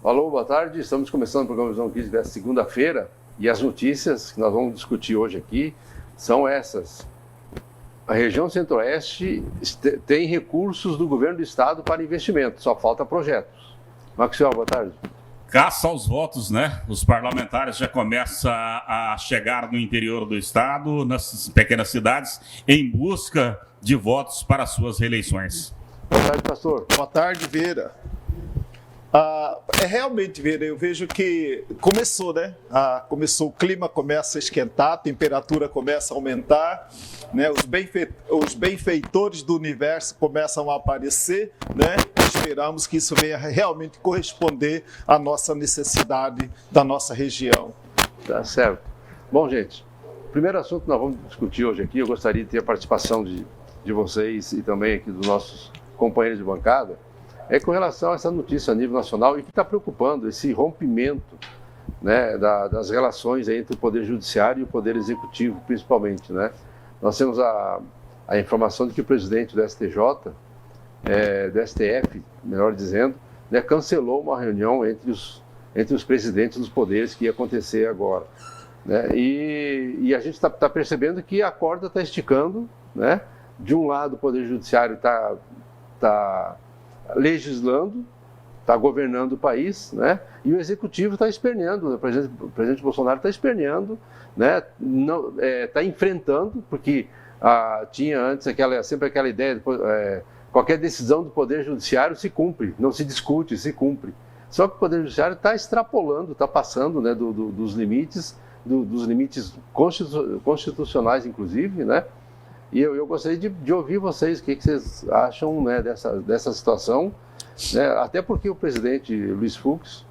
Alô, boa tarde. Estamos começando o programa Visão 15 desta segunda-feira e as notícias que nós vamos discutir hoje aqui são essas. A região Centro-Oeste tem recursos do governo do estado para investimento, só falta projetos. Maxwell, boa tarde. Caça aos votos, né? Os parlamentares já começam a chegar no interior do estado, nas pequenas cidades, em busca de votos para suas reeleições. Boa tarde, pastor. Boa tarde, Vera. Realmente, Vera, eu vejo que começou, né? O clima começa a esquentar, a temperatura começa a aumentar, né? Os benfeitores do universo começam a aparecer, né? Esperamos que isso venha realmente corresponder à nossa necessidade da nossa região. Tá certo. Bom, gente, o primeiro assunto que nós vamos discutir hoje aqui, eu gostaria de ter a participação de vocês e também aqui dos nossos companheiros de bancada, é com relação a essa notícia a nível nacional e que está preocupando esse rompimento, né, das relações entre o Poder Judiciário e o Poder Executivo, principalmente, né? Nós temos a informação de que o presidente do STJ, do STF, melhor dizendo, né, cancelou uma reunião entre os presidentes dos poderes que ia acontecer agora, né? E a gente está percebendo que a corda está esticando, né? De um lado, o Poder Judiciário está legislando, está governando o país, né? E o Executivo está esperneando, né? O presidente Bolsonaro está esperneando, né? Está enfrentando, porque tinha antes sempre aquela ideia de qualquer decisão do Poder Judiciário se cumpre, não se discute, se cumpre. Só que o Poder Judiciário está extrapolando, está passando, né, dos limites constitucionais, inclusive, né? E eu gostaria de ouvir vocês, o que vocês acham, né, dessa situação, né? Até porque o presidente Luiz Fux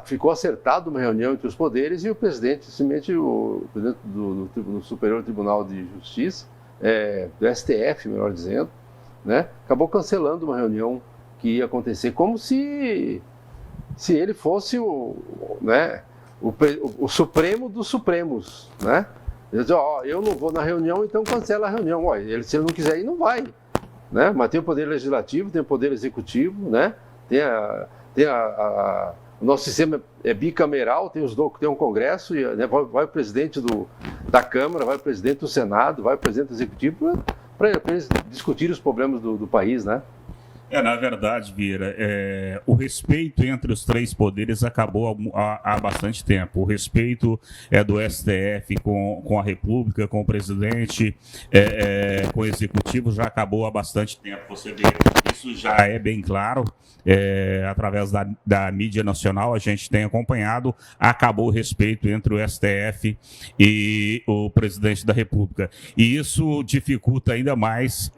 ficou acertado uma reunião entre os poderes e o presidente, simplesmente o presidente do Superior Tribunal de Justiça, do STF, melhor dizendo, né, acabou cancelando uma reunião que ia acontecer, como se ele fosse o Supremo dos Supremos, né? Ele diz, eu não vou na reunião, então cancela a reunião. Se ele não quiser ir, não vai, né? Mas tem o Poder Legislativo, tem o Poder Executivo, né? O nosso sistema é bicameral, tem um Congresso, né? vai o presidente da Câmara, vai o presidente do Senado, vai o presidente do Executivo para eles discutirem os problemas do país, né? Na verdade, Vieira, o respeito entre os três poderes acabou há bastante tempo. O respeito do STF com a República, com o presidente, com o Executivo, já acabou há bastante tempo. Você vê, isso já é bem claro. Através da mídia nacional, a gente tem acompanhado, acabou o respeito entre o STF e o presidente da República. E isso dificulta ainda mais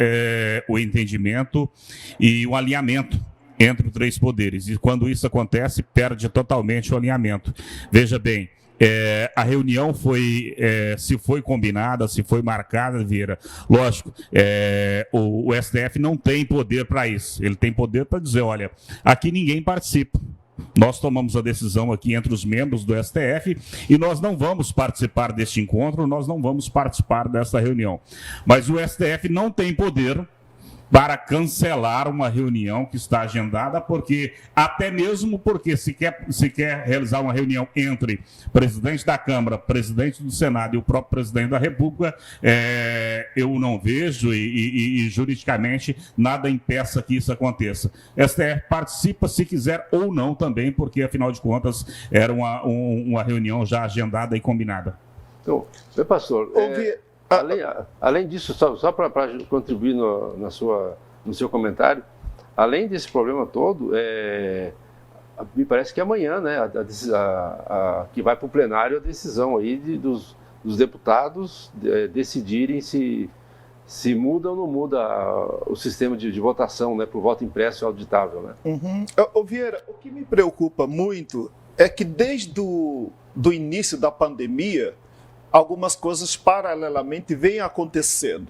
o entendimento e o alinhamento entre os três poderes. E quando isso acontece, perde totalmente o alinhamento. Veja bem, a reunião se foi combinada, se foi marcada, Vieira, lógico, o STF não tem poder para isso. Ele tem poder para dizer, olha, aqui ninguém participa. Nós tomamos a decisão aqui entre os membros do STF e nós não vamos participar deste encontro, nós não vamos participar dessa reunião. Mas o STF não tem poder para cancelar uma reunião que está agendada, até mesmo porque se quer realizar uma reunião entre presidente da Câmara, presidente do Senado e o próprio presidente da República, eu não vejo e juridicamente nada impeça que isso aconteça. STF participa se quiser ou não também, porque afinal de contas era uma reunião já agendada e combinada. Então, pastor... Além disso, só para contribuir no seu comentário, além desse problema todo, me parece que amanhã, né, que vai para o plenário a decisão aí dos deputados decidirem se muda ou não muda o sistema de votação, né, para o voto impresso e auditável, né? Uhum. Vieira, o que me preocupa muito é que desde do início da pandemia, algumas coisas paralelamente vêm acontecendo.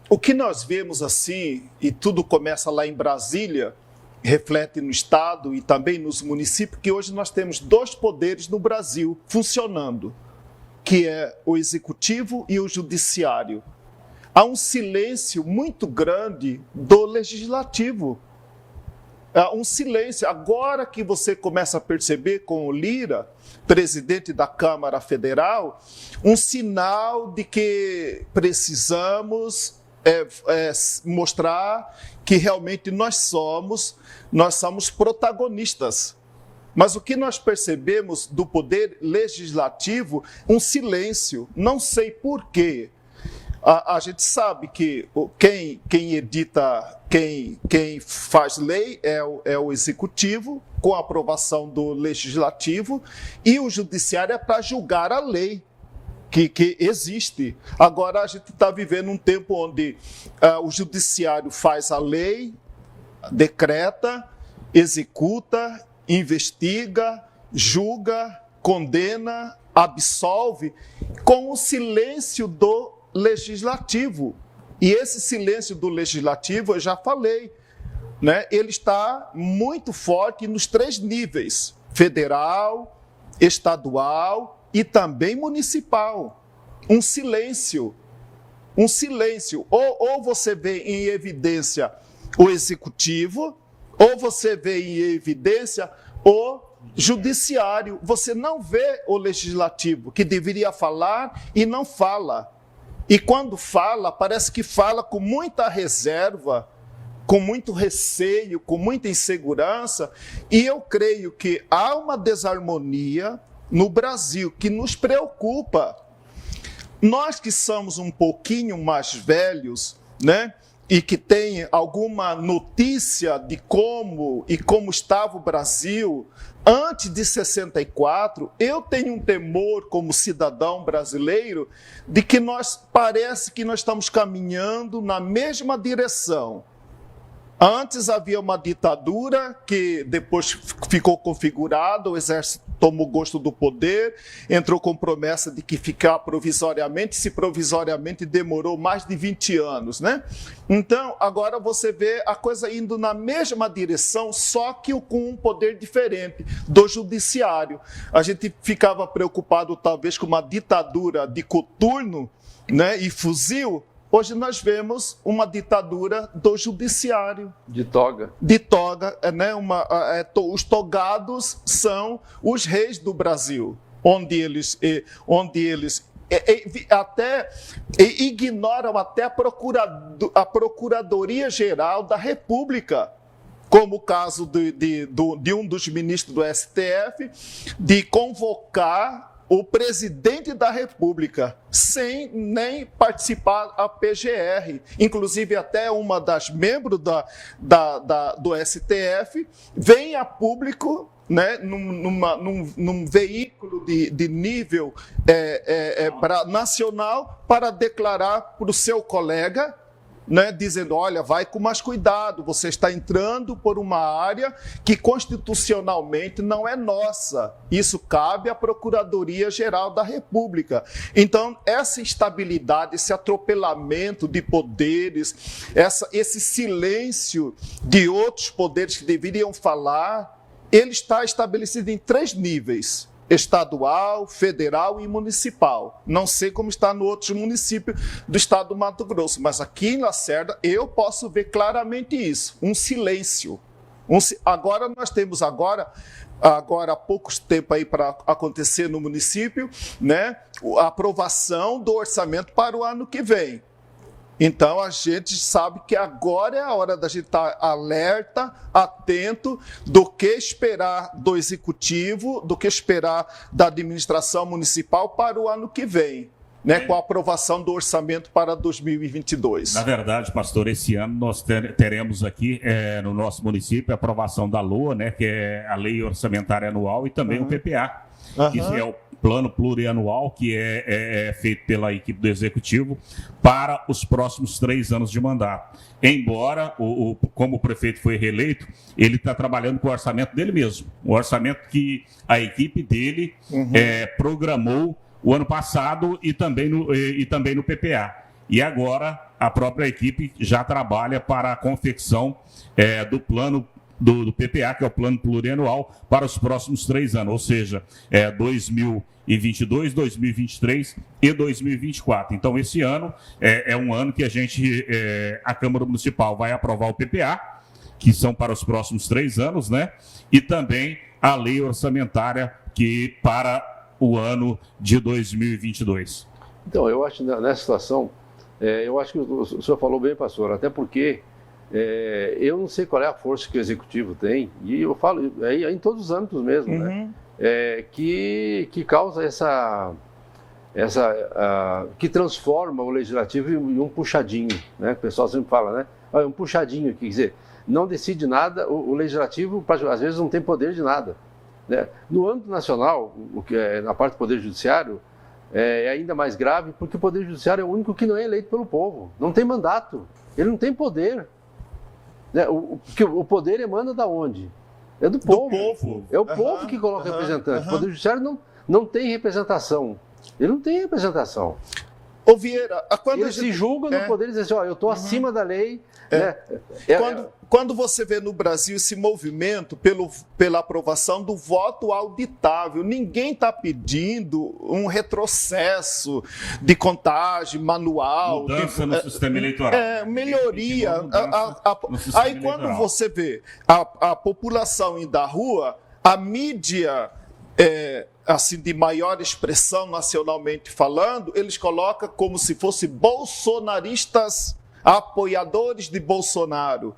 O que nós vemos assim, e tudo começa lá em Brasília, reflete no Estado e também nos municípios, que hoje nós temos dois poderes no Brasil funcionando, que é o Executivo e o Judiciário. Há um silêncio muito grande do Legislativo. um silêncio. Agora que você começa a perceber com o Lira, presidente da Câmara Federal, um sinal de que precisamos mostrar que realmente nós somos protagonistas. Mas o que nós percebemos do poder legislativo, um silêncio, não sei por quê. A gente sabe que quem edita, quem faz lei é o executivo, com a aprovação do legislativo, e o judiciário é para julgar a lei que existe. Agora a gente está vivendo um tempo onde o judiciário faz a lei, decreta, executa, investiga, julga, condena, absolve, com o silêncio do legislativo. E esse silêncio do legislativo, eu já falei, né? Ele está muito forte nos 3 níveis: federal, estadual e também municipal. Um silêncio. Ou você vê em evidência o executivo, ou você vê em evidência o judiciário. Você não vê o legislativo, que deveria falar e não fala. E quando fala, parece que fala com muita reserva, com muito receio, com muita insegurança. E eu creio que há uma desarmonia no Brasil que nos preocupa. Nós que somos um pouquinho mais velhos, né? E que tem alguma notícia de como estava o Brasil antes de 64, eu tenho um temor como cidadão brasileiro de que parece que nós estamos caminhando na mesma direção. Antes havia uma ditadura que depois ficou configurada, o exército tomou gosto do poder, entrou com promessa de que ficar provisoriamente, se provisoriamente demorou mais de 20 anos, né? Então, agora você vê a coisa indo na mesma direção, só que com um poder diferente do judiciário. A gente ficava preocupado talvez com uma ditadura de coturno, né, e fuzil. Hoje nós vemos uma ditadura do judiciário. De toga. De toga, né? Os togados são os reis do Brasil, onde eles até ignoram até a Procuradoria-Geral da República, como o caso de um dos ministros do STF, de convocar o presidente da República, sem nem participar a PGR. Inclusive, até uma das membros do STF vem a público, né, num veículo de nível nacional, para declarar para o seu colega, né, dizendo, olha, vai com mais cuidado, você está entrando por uma área que constitucionalmente não é nossa. Isso cabe à Procuradoria-Geral da República. Então, essa instabilidade, esse atropelamento de poderes, esse silêncio de outros poderes que deveriam falar, ele está estabelecido em 3 níveis: estadual, federal e municipal. Não sei como está no outros municípios do estado do Mato Grosso, mas aqui em Lacerda eu posso ver claramente isso, um silêncio. Agora nós temos há poucos tempo aí para acontecer no município, né, a aprovação do orçamento para o ano que vem. Então, a gente sabe que agora é a hora da gente estar alerta, atento do que esperar do executivo, do que esperar da administração municipal para o ano que vem, né, com a aprovação do orçamento para 2022. Na verdade, pastor, esse ano nós teremos aqui no nosso município a aprovação da LOA, né, que é a Lei Orçamentária Anual, e também o PPA, que é o Plano Plurianual, que é feito pela equipe do Executivo para os próximos 3 anos de mandato. Embora, como o prefeito foi reeleito, ele está trabalhando com o orçamento dele mesmo, o orçamento que a equipe dele programou o ano passado e também no PPA. E agora a própria equipe já trabalha para a confecção do plano do PPA, que é o Plano Plurianual, para os próximos 3 anos, ou seja, 2022, 2023 e 2024. Então, esse ano é um ano que a Câmara Municipal vai aprovar o PPA, que são para os próximos 3 anos, né? E também a lei orçamentária que para o ano de 2022. Então, eu acho que nessa situação, eu acho que o senhor falou bem, pastor, até porque eu não sei qual é a força que o executivo tem, e eu falo em todos os âmbitos mesmo, né? Que causa que transforma o legislativo em um puxadinho, né? O pessoal sempre fala, né? Um puxadinho, quer dizer, não decide nada, o legislativo às vezes não tem poder de nada, né? No âmbito nacional, na parte do poder judiciário, é ainda mais grave, porque o poder judiciário é o único que não é eleito pelo povo, não tem mandato, ele não tem poder, né? O poder emana da onde? É do povo. É o povo que coloca representante. O poder judiciário não tem representação. Ele não tem representação. Ô Vieira, ele se julga no poder e diz assim, eu estou acima da lei. Né? Quando você vê no Brasil esse movimento pela aprovação do voto auditável, ninguém está pedindo um retrocesso de contagem manual. Mudança no sistema eleitoral. Melhoria. Aí quando você vê a população indo à rua, a mídia... assim, de maior expressão nacionalmente falando, eles colocam como se fossem bolsonaristas, apoiadores de Bolsonaro.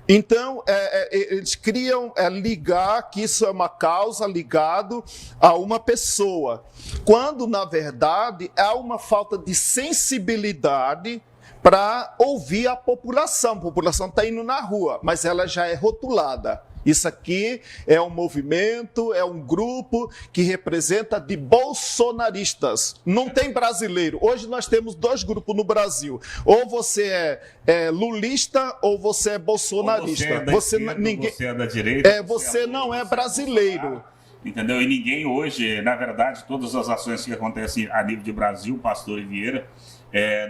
Então, eles criam ligar que isso é uma causa ligado a uma pessoa, quando, na verdade, há uma falta de sensibilidade para ouvir a população. A população está indo na rua, mas ela já é rotulada. Isso aqui é um movimento, é um grupo que representa de bolsonaristas. Não tem brasileiro. Hoje nós temos 2 grupos no Brasil. Ou você é lulista ou você é bolsonarista. Você é da direita. Você não é brasileiro. Entendeu? E ninguém hoje, na verdade, todas as ações que acontecem a nível de Brasil, Pastor e Vieira,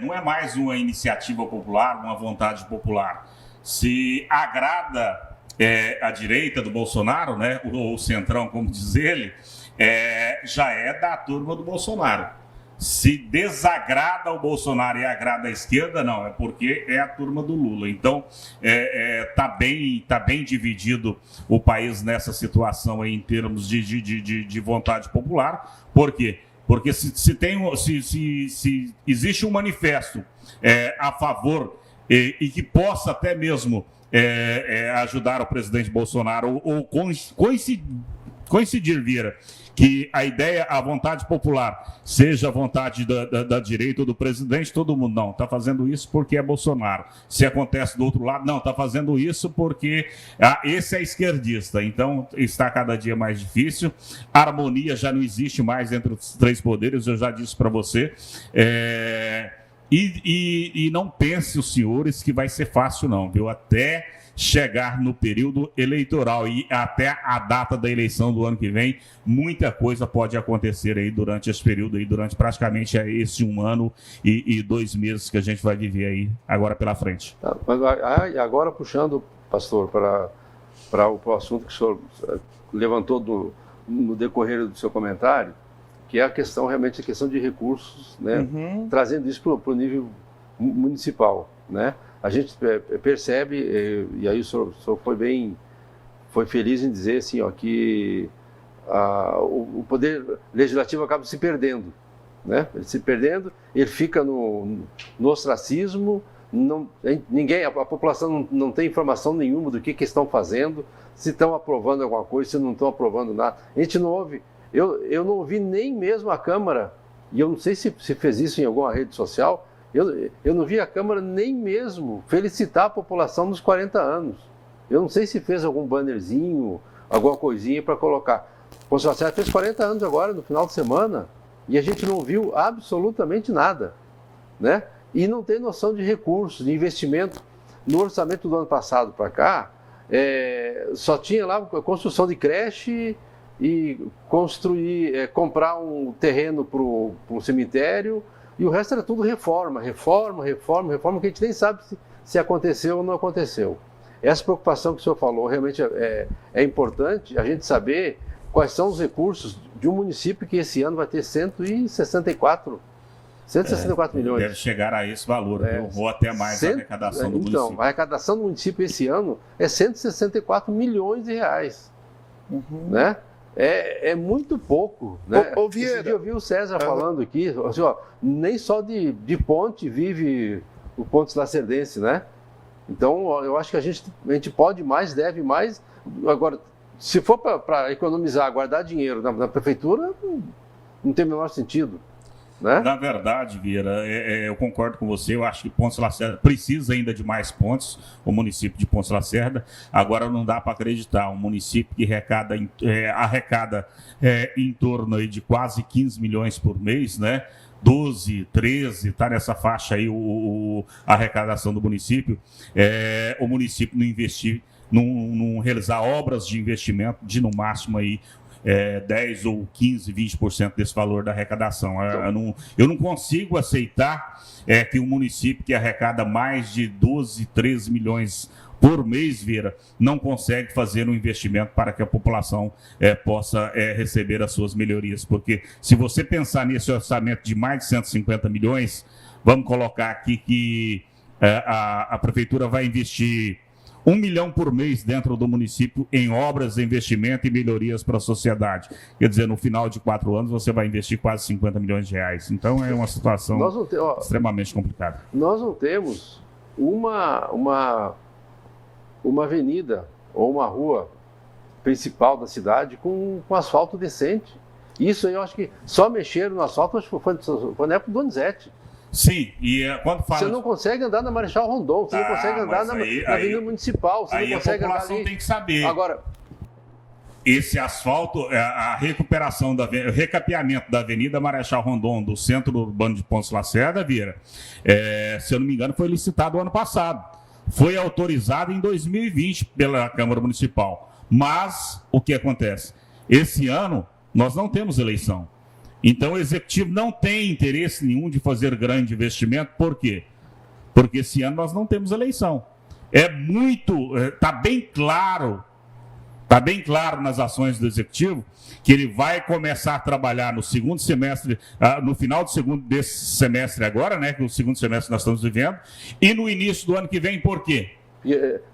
não é mais uma iniciativa popular, uma vontade popular. Se agrada a direita do Bolsonaro, né, ou o centrão, como diz ele, já é da turma do Bolsonaro. Se desagrada o Bolsonaro e agrada a esquerda, não, é porque é a turma do Lula. Então, tá bem dividido o país nessa situação aí, em termos de vontade popular. Por quê? Porque se existe um manifesto a favor e que possa até mesmo ajudar o presidente Bolsonaro ou coincidir, Vieira, que a ideia, a vontade popular seja a vontade da direita ou do presidente, todo mundo não, está fazendo isso porque é Bolsonaro. Se acontece do outro lado, não, está fazendo isso porque esse é esquerdista. Então está cada dia mais difícil, a harmonia já não existe mais entre os 3 poderes, eu já disse para você. E não pense os senhores que vai ser fácil não, viu? Até chegar no período eleitoral e até a data da eleição do ano que vem, muita coisa pode acontecer aí durante esse período, aí, durante praticamente esse 1 ano e 2 meses que a gente vai viver aí agora pela frente. Mas agora puxando, pastor, para o assunto que o senhor levantou no decorrer do seu comentário, que é realmente a questão de recursos, né? Trazendo isso para o nível municipal, né? A gente percebe, e aí o senhor foi feliz em dizer assim, que o poder legislativo acaba se perdendo, né? Ele se perdendo, ele fica no ostracismo, a população não tem informação nenhuma do que estão fazendo, se estão aprovando alguma coisa, se não estão aprovando nada. A gente não ouve. Eu não ouvi nem mesmo a Câmara, e eu não sei se fez isso em alguma rede social, eu não vi a Câmara nem mesmo felicitar a população nos 40 anos. Eu não sei se fez algum bannerzinho, alguma coisinha para colocar. O Conselho Nacional fez 40 anos agora, no final de semana, e a gente não viu absolutamente nada, né? E não tem noção de recursos, de investimento. No orçamento do ano passado para cá, só tinha lá a construção de creche e comprar um terreno para um cemitério, e o resto era tudo reforma, que a gente nem sabe se aconteceu ou não aconteceu. Essa preocupação que o senhor falou realmente é importante a gente saber quais são os recursos de um município que esse ano vai ter 164 164 milhões. Deve chegar a esse valor, ou até mais a arrecadação do município. Então, a arrecadação do município esse ano é 164 milhões de reais. Né? É muito pouco. Né? Ô, Vieira, esse dia eu vi o César falando aqui, assim, ó, nem só de ponte vive o Pontes Lacerdense, né? Então, eu acho que a gente pode mais, deve mais. Agora, se for para economizar, guardar dinheiro na prefeitura, não tem o menor sentido. Né? Na verdade, Vieira, eu concordo com você. Eu acho que Pontes Lacerda precisa ainda de mais pontes, o município de Pontes Lacerda. Agora não dá para acreditar, um município que arrecada em torno aí de quase 15 milhões por mês, né? 12, 13, está nessa faixa aí a arrecadação do município. O município não investir, não realizar obras de investimento de no máximo aí 10 ou 15, 20% desse valor da arrecadação. Eu não consigo aceitar que um município que arrecada mais de 12, 13 milhões por mês, Vieira, não consegue fazer um investimento para que a população possa receber as suas melhorias. Porque se você pensar nesse orçamento de mais de 150 milhões, vamos colocar aqui que a prefeitura vai investir 1 milhão por mês dentro do município em obras, investimento e melhorias para a sociedade. Quer dizer, no final de 4 anos você vai investir quase 50 milhões de reais. Então é uma situação extremamente complicada. Nós não temos uma avenida ou uma rua principal da cidade com asfalto decente. Isso aí eu acho que só mexeram no asfalto, acho que foi na época do Donizete. Sim, e quando fala... Você não consegue andar na Marechal Rondon, você não consegue andar na Avenida Municipal, você não consegue andar ali. A população tem que saber. Agora, esse asfalto, a recuperação, o recapeamento da Avenida Marechal Rondon do centro urbano de Pontes Lacerda, Vieira, se eu não me engano, foi licitado ano passado. Foi autorizado em 2020 pela Câmara Municipal. Mas, o que acontece? Esse ano, nós não temos eleição. Então, o Executivo não tem interesse nenhum de fazer grande investimento. Por quê? Porque esse ano nós não temos eleição. Está bem claro nas ações do Executivo que ele vai começar a trabalhar no segundo semestre, no final desse semestre agora, né, que o segundo semestre nós estamos vivendo, e no início do ano que vem. Por quê?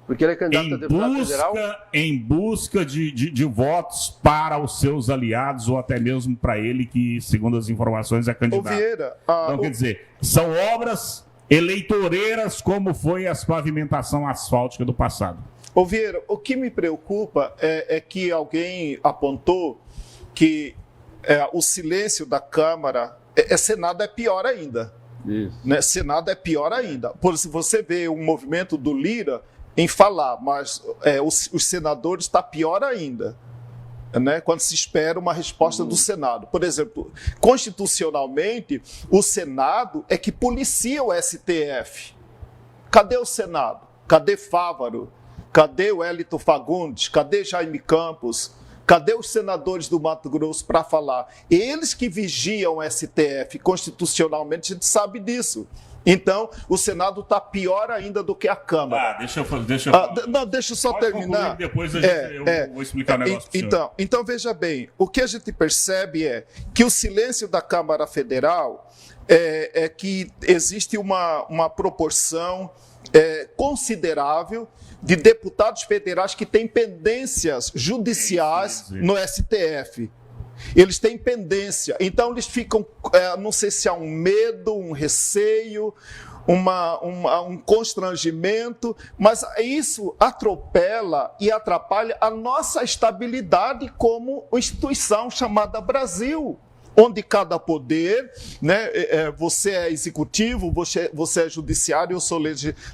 Porque ele é candidato a deputado federal? Em busca de votos para os seus aliados ou até mesmo para ele, que, segundo as informações, é candidato. Vieira, então, quer dizer, são obras eleitoreiras como foi a pavimentação asfáltica do passado. Vieira, o que me preocupa é que alguém apontou que o silêncio da Câmara, Senado é pior ainda. Isso. Né? Senado é pior ainda. Por se você vê o movimento do Lira em falar, mas os senadores está pior ainda. Né? Quando se espera uma resposta do Senado. Por exemplo, constitucionalmente, o Senado é que policia o STF. Cadê o Senado? Cadê Fávaro? Cadê o Hélito Fagundes? Cadê Jaime Campos? Cadê os senadores do Mato Grosso para falar? Eles que vigiam o STF constitucionalmente, a gente sabe disso. Então, o Senado está pior ainda do que a Câmara. Deixa eu não, deixa eu só terminar. Depois eu vou explicar o negócio para o senhor. Então, veja bem, o que a gente percebe é que o silêncio da Câmara Federal é que existe uma proporção considerável de deputados federais que têm pendências judiciais no STF. Eles têm pendência. Então, eles ficam, não sei se há um medo, um receio, um constrangimento, mas isso atropela e atrapalha a nossa estabilidade como instituição chamada Brasil, onde cada poder, né, você é executivo, você é judiciário, eu sou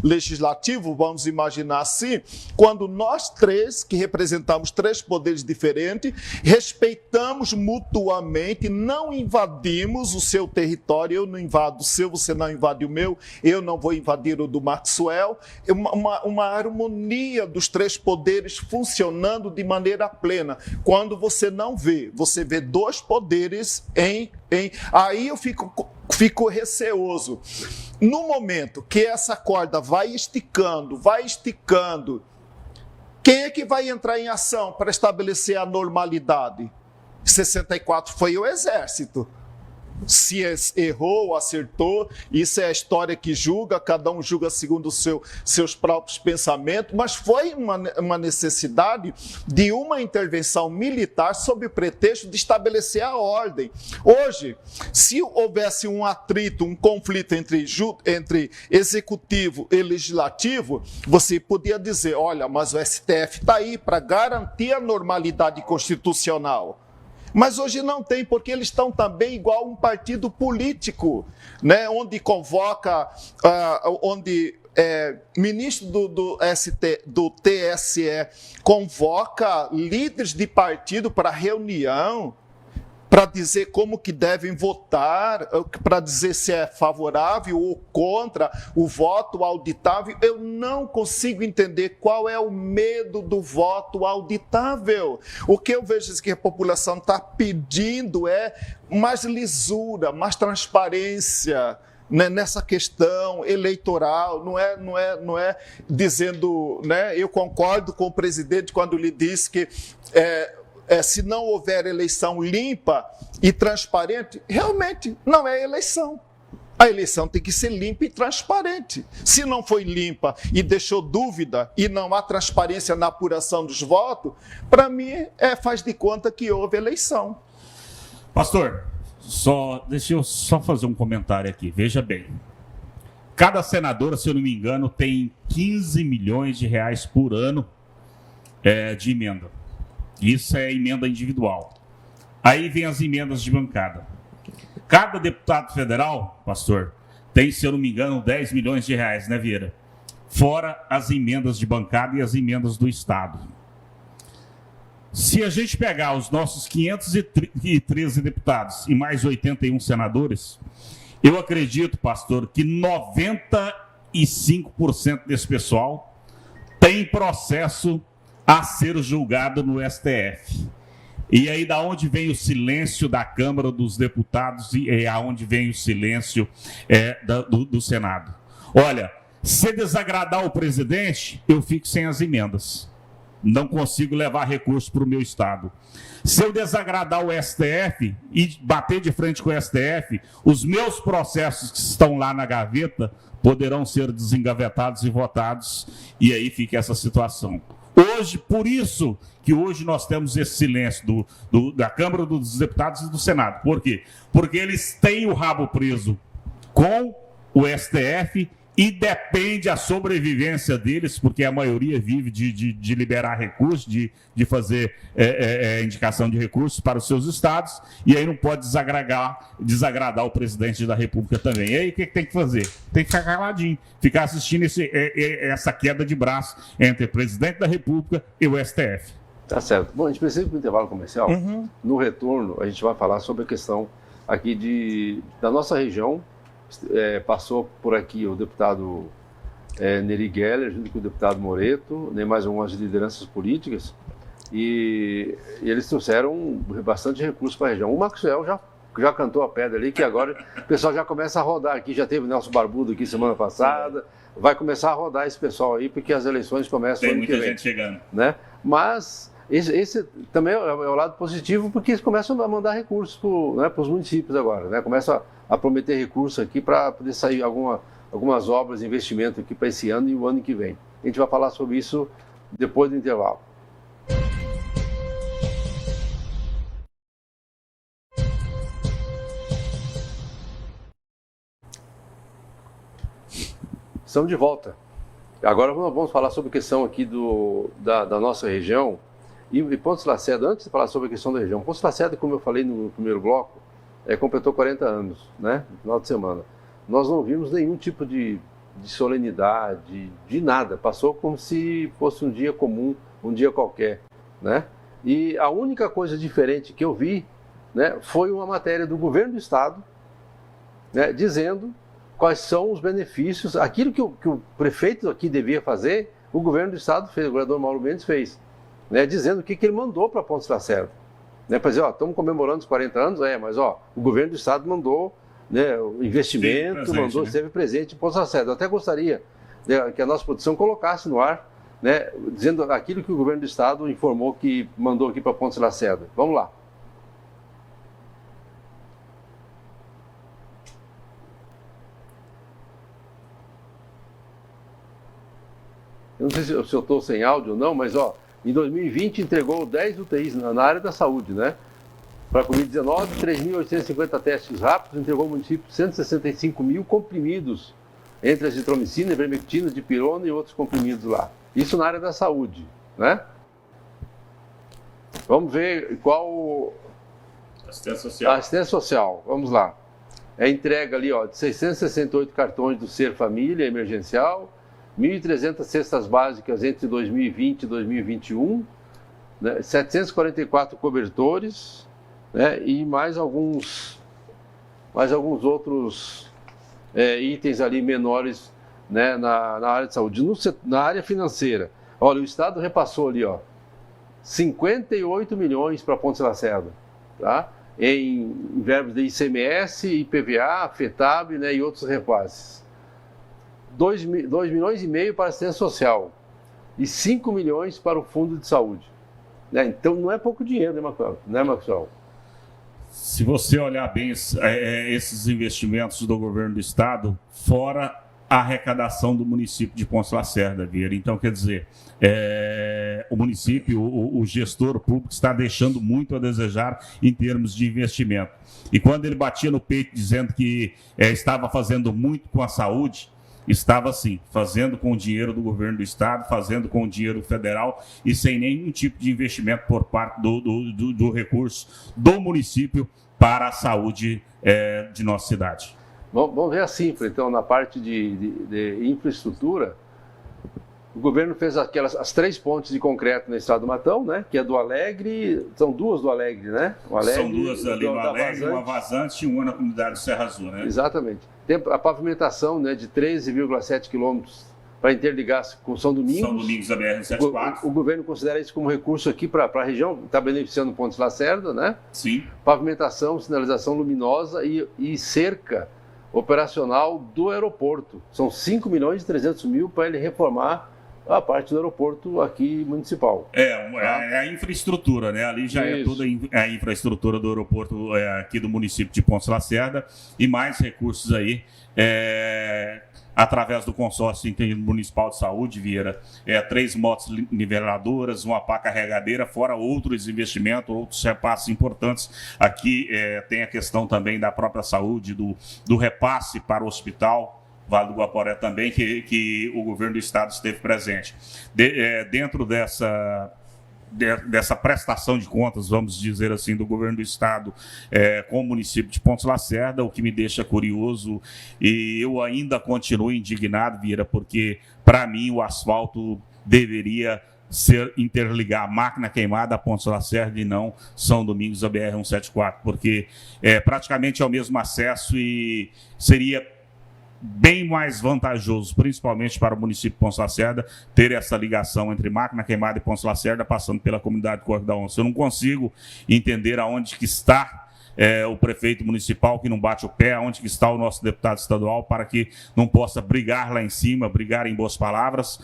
legislativo, vamos imaginar assim, quando nós três, que representamos 3 poderes diferentes, respeitamos mutuamente, não invadimos o seu território, eu não invado o seu, você não invade o meu, eu não vou invadir o do Maxwell, uma harmonia dos 3 poderes funcionando de maneira plena. Quando você não vê, você vê 2 poderes aí eu fico receoso. No momento que essa corda vai esticando, quem é que vai entrar em ação para estabelecer a normalidade? 64 foi o Exército. se errou, acertou, isso é a história que julga, cada um julga segundo seus próprios pensamentos, mas foi uma necessidade de uma intervenção militar sob o pretexto de estabelecer a ordem. Hoje, se houvesse um atrito, um conflito entre executivo e legislativo, você podia dizer, olha, mas o STF está aí para garantir a normalidade constitucional. Mas hoje não tem, porque eles estão também igual um partido político, né, onde convoca, ministro do TSE convoca líderes de partido para reunião, para dizer como que devem votar, para dizer se é favorável ou contra o voto auditável. Eu não consigo entender qual é o medo do voto auditável. O que eu vejo que a população está pedindo é mais lisura, mais transparência, né, nessa questão eleitoral. Não é dizendo, né, eu concordo com o presidente quando lhe disse que se não houver eleição limpa e transparente, realmente não é eleição. A eleição tem que ser limpa e transparente. Se não foi limpa e deixou dúvida e não há transparência na apuração dos votos, para mim faz de conta que houve eleição. Pastor, deixa eu só fazer um comentário aqui. Veja bem, cada senadora, se eu não me engano, tem 15 milhões de reais por ano de emenda. Isso é emenda individual. Aí vem as emendas de bancada. Cada deputado federal, pastor, tem, se eu não me engano, 10 milhões de reais, né, Vieira? Fora as emendas de bancada e as emendas do Estado. Se a gente pegar os nossos 513 deputados e mais 81 senadores, eu acredito, pastor, que 95% desse pessoal tem processo a ser julgado no STF. E aí, da onde vem o silêncio da Câmara dos Deputados e aonde vem o silêncio do Senado? Olha, se desagradar o presidente, eu fico sem as emendas. Não consigo levar recurso para o meu estado. Se eu desagradar o STF e bater de frente com o STF, os meus processos que estão lá na gaveta poderão ser desengavetados e votados, e aí fica essa situação. Hoje, por isso que hoje nós temos esse silêncio da Câmara dos Deputados e do Senado. Por quê? Porque eles têm o rabo preso com o STF e depende a sobrevivência deles, porque a maioria vive de liberar recursos, de fazer indicação de recursos para os seus estados, e aí não pode desagradar o presidente da República também. E aí o que tem que fazer? Tem que ficar caladinho, ficar assistindo essa queda de braço entre o presidente da República e o STF. Tá certo. Bom, a gente precisa do intervalo comercial. Uhum. No retorno, a gente vai falar sobre a questão aqui da nossa região. Passou por aqui o deputado Neri Geller, junto com o deputado Moreto, nem mais algumas lideranças políticas, e eles trouxeram bastante recursos para a região. O Maxwell já cantou a pedra ali, que agora o pessoal já começa a rodar aqui, já teve o Nelson Barbudo aqui semana passada, vai começar a rodar esse pessoal aí, porque as eleições começam ano que vem. Tem muita gente chegando. Né? Mas esse também é o lado positivo, porque eles começam a mandar recursos para os municípios agora, né? Começam a prometer recursos aqui para poder sair algumas obras de investimento aqui para esse ano e o ano que vem. A gente vai falar sobre isso depois do intervalo. Estamos de volta. Agora vamos falar sobre a questão aqui da nossa região. E Pontes Lacerda, antes de falar sobre a questão da região, Pontes Lacerda, como eu falei no primeiro bloco, completou 40 anos, né, no final de semana. Nós não vimos nenhum tipo de solenidade, de nada. Passou como se fosse um dia comum, um dia qualquer, né? E a única coisa diferente que eu vi, né, foi uma matéria do governo do estado, né, dizendo quais são os benefícios, aquilo que o prefeito aqui devia fazer, o governo do estado fez, o governador Mauro Mendes fez, né, dizendo o que ele mandou para Pontes Lacerda. Né, para dizer, estamos comemorando os 40 anos, mas o governo do estado mandou, né, o investimento, esteve presente em Pontes Lacerda. Eu até gostaria, né, que a nossa produção colocasse no ar, né, dizendo aquilo que o governo do estado informou que mandou aqui para Pontes Lacerda. Vamos lá. eu não sei se eu estou sem áudio ou não, mas ó, em 2020 entregou 10 UTIs na área da saúde, né? Para a Covid-19, 3.850 testes rápidos, entregou ao município 165 mil comprimidos, entre azitromicina, ivermectina, dipirona e outros comprimidos lá. Isso na área da saúde, né? Vamos ver qual... Assistência social. Assistência social, vamos lá. É entrega ali, ó, de 668 cartões do Ser Família emergencial, 1.300 cestas básicas entre 2020 e 2021, né, 744 cobertores, né, e mais alguns outros itens ali menores, né, na área de saúde. Na área financeira, olha, o Estado repassou ali, ó, 58 milhões para Pontes Lacerda, tá? Em verbos de ICMS, IPVA, FETAB, né, e outros repasses. 2 milhões e meio para a assistência social e 5 milhões para o fundo de saúde. Né? Então não é pouco dinheiro, né, Maxwell? Se você olhar bem esses investimentos do governo do estado, fora a arrecadação do município de Pontes Lacerda, Vieira. Então, quer dizer, o município, o gestor público está deixando muito a desejar em termos de investimento. E quando ele batia no peito dizendo que estava fazendo muito com a saúde, estava sim, fazendo com o dinheiro do governo do estado, fazendo com o dinheiro federal e sem nenhum tipo de investimento por parte do recurso do município para a saúde de nossa cidade. Vamos ver a Sinfra, então, na parte de infraestrutura. O governo fez as 3 pontes de concreto no estado do Matão, né? Que é do Alegre, são 2 do Alegre, né? São 2 ali no Alegre, uma vazante e uma na comunidade do Serra Azul, né? Exatamente. Tem a pavimentação, né, de 13,7 quilômetros para interligar com São Domingos. São Domingos da BR-174. O governo considera isso como recurso aqui para a região, está beneficiando Pontes Lacerda, né? Sim. Pavimentação, sinalização luminosa e cerca operacional do aeroporto. São 5 milhões e 300 mil para ele reformar a parte do aeroporto aqui municipal. É a infraestrutura, né? Ali já é toda a infraestrutura do aeroporto aqui do município de Pontes Lacerda e mais recursos aí através do consórcio municipal de saúde, Vieira, 3 motos niveladoras, uma pá carregadeira, fora outros investimentos, outros repasses importantes. Aqui tem a questão também da própria saúde, do repasse para o hospital Vale do Guaporé também, que o governo do estado esteve presente. Dentro dessa prestação de contas, vamos dizer assim, do governo do estado com o município de Pontes Lacerda, o que me deixa curioso, e eu ainda continuo indignado, Vieira, porque para mim o asfalto deveria interligar a Máquina Queimada a Pontes Lacerda e não São Domingos a BR-174, porque praticamente é o mesmo acesso e seria bem mais vantajoso, principalmente para o município de Pontes Lacerda, ter essa ligação entre Máquina Queimada e Pontes Lacerda, passando pela comunidade Corvo da Onça. Eu não consigo entender aonde que está o prefeito municipal que não bate o pé, aonde que está o nosso deputado estadual para que não possa brigar lá em cima, brigar em boas palavras,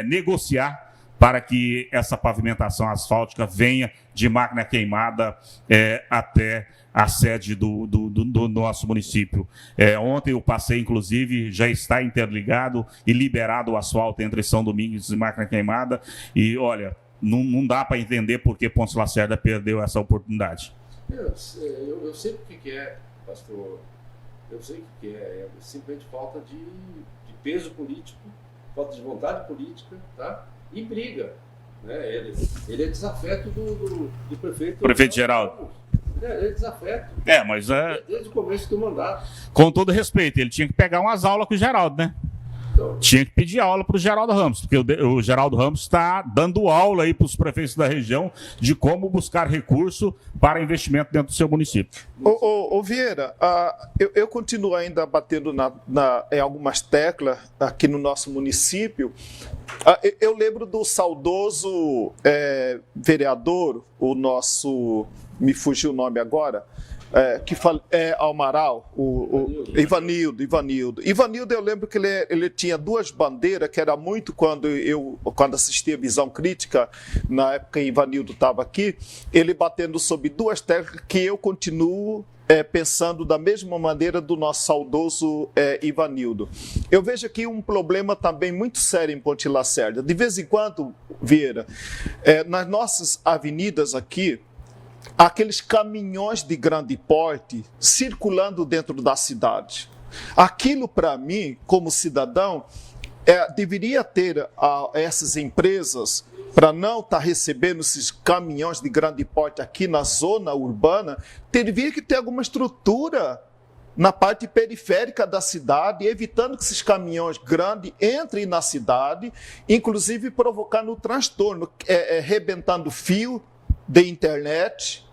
negociar para que essa pavimentação asfáltica venha de Máquina Queimada até a sede do nosso município. Ontem eu passei, inclusive, já está interligado e liberado o asfalto entre São Domingos e Máquina Queimada. E, olha, não dá para entender por que Pontes Lacerda perdeu essa oportunidade. Eu sei o que é, pastor. Eu sei o que é. É simplesmente falta de peso político, falta de vontade política, tá? E briga. Né? Ele é desafeto do prefeito. Prefeito Geraldo. Ele é desafeto. Mas desde o começo do mandato. Com todo respeito, ele tinha que pegar umas aulas com o Geraldo, né? Então, tinha que pedir aula para o Geraldo Ramos, porque o Geraldo Ramos está dando aula aí para os prefeitos da região de como buscar recurso para investimento dentro do seu município. Ô Vieira, eu continuo ainda batendo em algumas teclas aqui no nosso município. Eu lembro do saudoso vereador, o nosso... me fugiu o nome agora, Almaral, Ivanildo. Ivanildo, eu lembro que ele tinha 2 bandeiras, que era muito quando assistia Visão Crítica, na época que Ivanildo estava aqui, ele batendo sobre 2 teclas que eu continuo pensando da mesma maneira do nosso saudoso Ivanildo. Eu vejo aqui um problema também muito sério em Ponte Lacerda. De vez em quando, Vieira, nas nossas avenidas aqui, há aqueles caminhões de grande porte circulando dentro da cidade. Aquilo, para mim, como cidadão, deveria ter essas empresas, para não estar recebendo esses caminhões de grande porte aqui na zona urbana, teria que ter alguma estrutura na parte periférica da cidade, evitando que esses caminhões grandes entrem na cidade, inclusive provocando transtorno, rebentando fio de internet,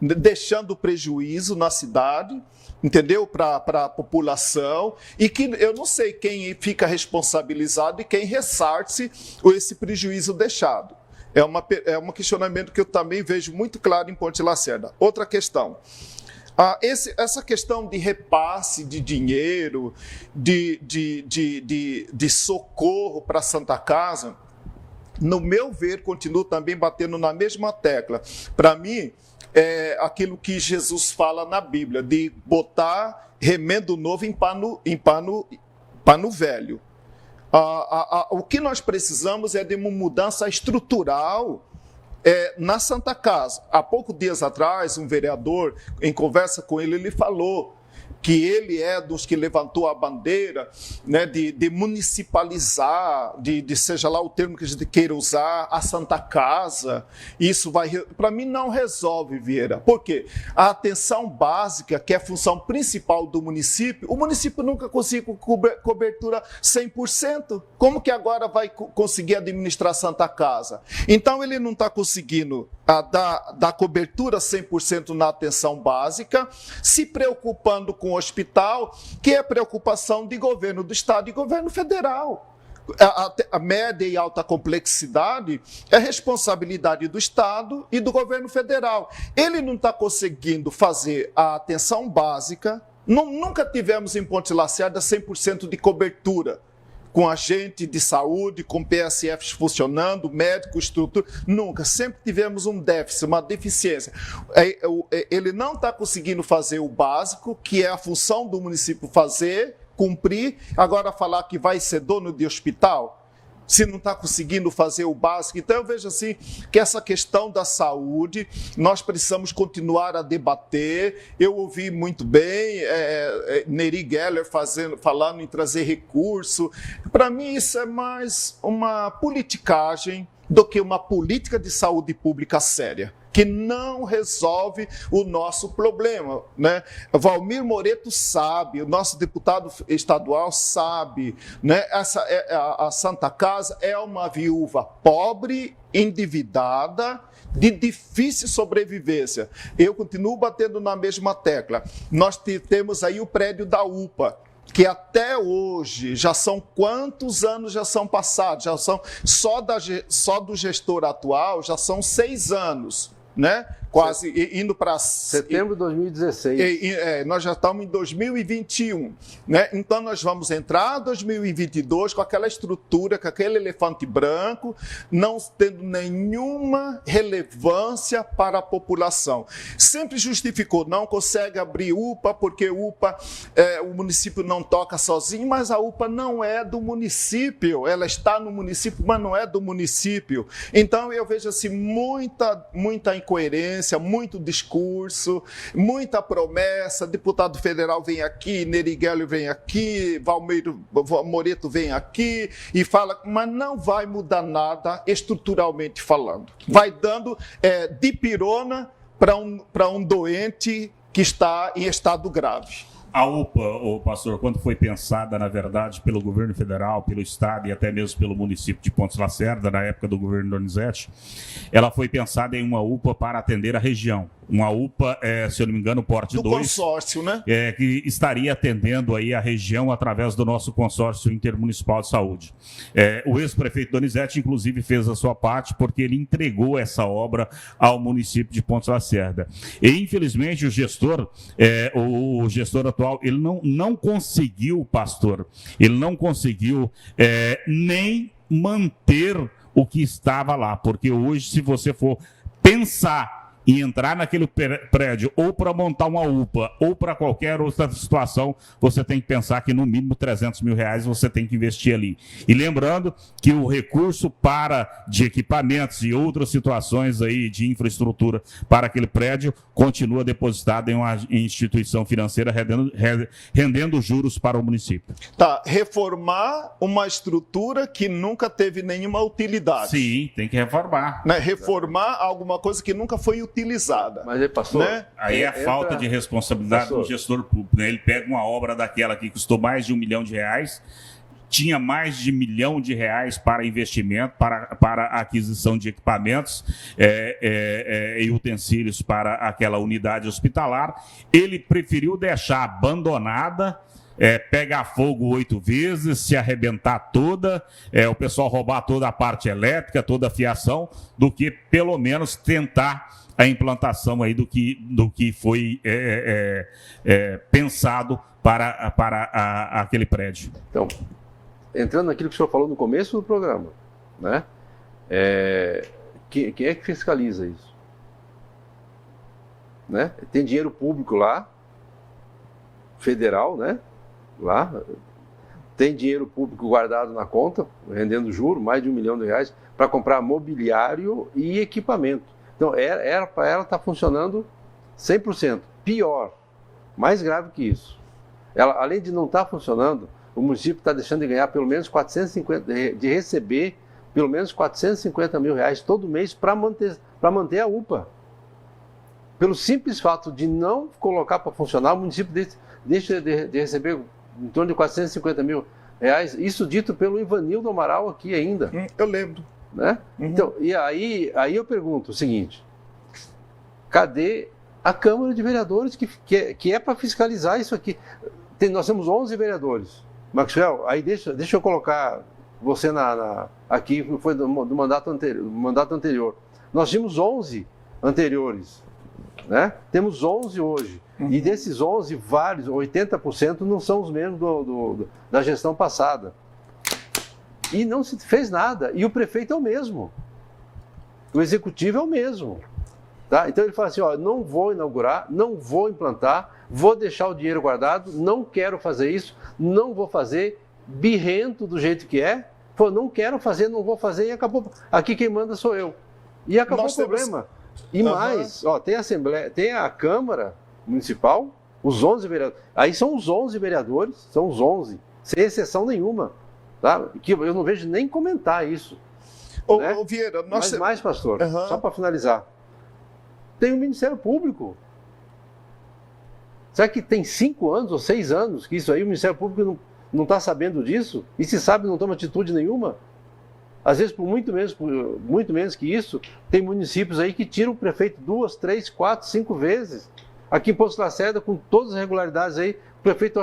deixando prejuízo na cidade, entendeu? Para a população, e que eu não sei quem fica responsabilizado e quem ressarce esse prejuízo deixado. É um questionamento que eu também vejo muito claro em Ponte Lacerda. Outra questão. Essa questão de repasse de dinheiro, de socorro para a Santa Casa, no meu ver, continuo também batendo na mesma tecla. Para mim, é aquilo que Jesus fala na Bíblia, de botar remendo novo em pano velho. O que nós precisamos é de uma mudança estrutural na Santa Casa. Há poucos dias atrás, um vereador, em conversa com ele falou que ele é dos que levantou a bandeira, né, de municipalizar, de seja lá o termo que a gente queira usar, a Santa Casa. Isso vai, para mim, não resolve, Vieira. Por quê? A atenção básica, que é a função principal do município, o município nunca conseguiu cobertura 100%. Como que agora vai conseguir administrar a Santa Casa? Então, ele não está conseguindo dar cobertura 100% na atenção básica, se preocupando com o hospital, que é preocupação de governo do Estado e governo federal. A média e alta complexidade é responsabilidade do Estado e do governo federal. Ele não está conseguindo fazer a atenção básica. Nunca tivemos em Ponte Lacerda 100% de cobertura, com agente de saúde, com PSFs funcionando, médico, estrutura, nunca. Sempre tivemos um déficit, uma deficiência. Ele não está conseguindo fazer o básico, que é a função do município fazer, cumprir, agora falar que vai ser dono de hospital, se não está conseguindo fazer o básico. Então eu vejo assim que essa questão da saúde, nós precisamos continuar a debater. Eu ouvi muito bem Neri Geller falando em trazer recurso. Para mim isso é mais uma politicagem do que uma política de saúde pública séria, que não resolve o nosso problema, né? Valmir Moreto sabe, o nosso deputado estadual sabe, né? A Santa Casa é uma viúva pobre, endividada, de difícil sobrevivência. Eu continuo batendo na mesma tecla. Nós temos aí o prédio da UPA, que até hoje, já são quantos anos já são passados? Já são, só do gestor atual, já são 6 anos, né? Quase indo para setembro de 2016. Nós já estamos em 2021, né? Então nós vamos entrar em 2022 com aquela estrutura, com aquele elefante branco, não tendo nenhuma relevância para a população. Sempre justificou, não consegue abrir UPA porque UPA, o município não toca sozinho, mas a UPA não é do município, ela está no município, mas não é do município. Então eu vejo assim muita incoerência, muito discurso, muita promessa. Deputado federal vem aqui, Neri Geller vem aqui, Valmir Moreto vem aqui e fala, mas não vai mudar nada estruturalmente falando. Vai dando dipirona para um doente que está em estado grave. A UPA, pastor, quando foi pensada, na verdade, pelo governo federal, pelo estado e até mesmo pelo município de Ponte Lacerda, na época do governo Donizete, ela foi pensada em uma UPA para atender a região. Uma UPA, se eu não me engano, porte 2. Do consórcio, né? Que estaria atendendo aí a região através do nosso consórcio intermunicipal de saúde. O ex-prefeito Donizete, inclusive, fez a sua parte porque ele entregou essa obra ao município de Ponte Lacerda. E, infelizmente, o gestor atual, ele não conseguiu, pastor, ele não conseguiu nem manter o que estava lá, porque hoje, se você for pensar e entrar naquele prédio ou para montar uma UPA ou para qualquer outra situação, você tem que pensar que no mínimo R$300 mil você tem que investir ali. E lembrando que o recurso de equipamentos e outras situações aí de infraestrutura para aquele prédio continua depositado em uma instituição financeira rendendo juros para o município. Tá, reformar uma estrutura que nunca teve nenhuma utilidade. Sim, tem que reformar. Né? Reformar alguma coisa que nunca foi utilizada. Mas aí, pastor, né? Aí é a falta de responsabilidade do gestor público. Né? Ele pega uma obra daquela que custou mais de R$1 milhão, tinha mais de R$1 milhão para investimento, para aquisição de equipamentos e utensílios para aquela unidade hospitalar. Ele preferiu deixar abandonada, pegar fogo 8 vezes, se arrebentar toda, o pessoal roubar toda a parte elétrica, toda a fiação, do que pelo menos tentar a implantação aí do que foi pensado para aquele prédio. Então, entrando naquilo que o senhor falou no começo do programa, né? Quem é que fiscaliza isso? Né? Tem dinheiro público lá, federal, né? Lá, tem dinheiro público guardado na conta, rendendo juro, mais de R$1 milhão, para comprar mobiliário e equipamento. Então, era para ela estar funcionando 100%. Pior, mais grave que isso. Ela, além de não estar funcionando, o município está deixando de ganhar pelo menos de receber pelo menos R$450 mil todo mês para manter a UPA. Pelo simples fato de não colocar para funcionar, o município deixa de receber em torno de R$450 mil. Isso dito pelo Ivanildo Amaral aqui ainda. Eu lembro. Né? Uhum. Então, e aí eu pergunto o seguinte: cadê a Câmara de Vereadores que é para fiscalizar isso aqui? Nós temos 11 vereadores. Maxwell, aí deixa eu colocar você aqui, foi do mandato anterior. Nós tínhamos 11 anteriores, né? Temos 11 hoje. Uhum. E desses 11, vários, 80% não são os mesmos da gestão passada. E não se fez nada. E o prefeito é o mesmo. O executivo é o mesmo. Tá? Então ele fala assim, não vou inaugurar, não vou implantar, vou deixar o dinheiro guardado, não quero fazer isso, não vou fazer, birrento do jeito que é, não quero fazer, não vou fazer, e acabou. Aqui quem manda sou eu. E acabou o problema. E mais, tem a Assembleia, tem a Câmara Municipal, os 11 vereadores. Aí são os 11 vereadores, são os 11, sem exceção nenhuma. Tá? Que eu não vejo nem comentar isso. Né? Vieira, Mas mais, pastor, só para finalizar. Tem o Ministério Público. Será que tem 5 anos ou 6 anos que isso aí o Ministério Público não está sabendo disso? E se sabe, não toma atitude nenhuma? Às vezes, por muito menos que isso, tem municípios aí que tiram o prefeito 2, 3, 4, 5 vezes. Aqui em Poço Lacerda, com todas as regularidades aí, o prefeito,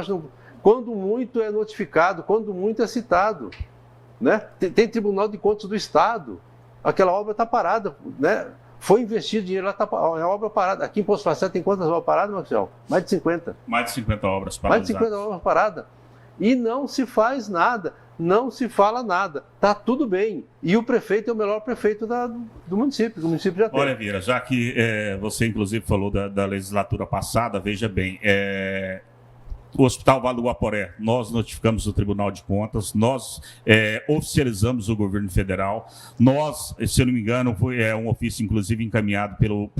quando muito é notificado, quando muito é citado. Né? Tem Tribunal de Contas do Estado. Aquela obra está parada, né? Foi investido dinheiro, lá está a obra parada. Aqui em Poço Lacerda tem quantas obras paradas, Marcelo? Mais de 50. Mais de 50 obras paradas. Mais de 50 obras paradas. E não se faz nada, não se fala nada. Está tudo bem. E o prefeito é o melhor prefeito do município, que o município já tem. Olha, Vieira, já que você inclusive falou da legislatura passada, veja bem, o Hospital Vale do Guaporé, nós notificamos o Tribunal de Contas, nós oficializamos o governo federal, nós, se eu não me engano, foi um ofício inclusive encaminhado pelo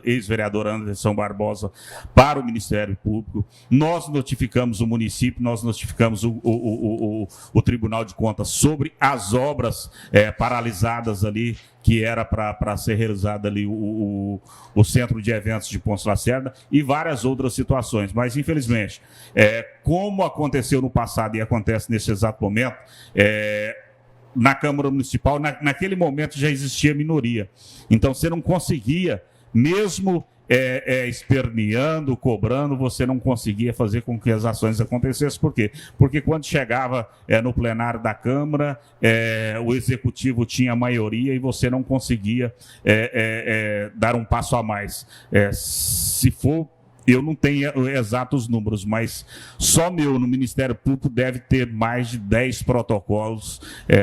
ex-vereador Anderson Barbosa para o Ministério Público, nós notificamos o município, nós notificamos o Tribunal de Contas sobre as obras paralisadas ali, que era para ser realizado ali o centro de eventos de Poço Lacerda e várias outras situações. Mas, infelizmente, como aconteceu no passado e acontece nesse exato momento, na Câmara Municipal, naquele momento já existia minoria. Então, você não conseguia, mesmo esperneando, cobrando, você não conseguia fazer com que as ações acontecessem. Por quê? Porque quando chegava no plenário da Câmara, o Executivo tinha maioria e você não conseguia dar um passo a mais. Se for eu não tenho exatos números, mas só no Ministério Público deve ter mais de 10 protocolos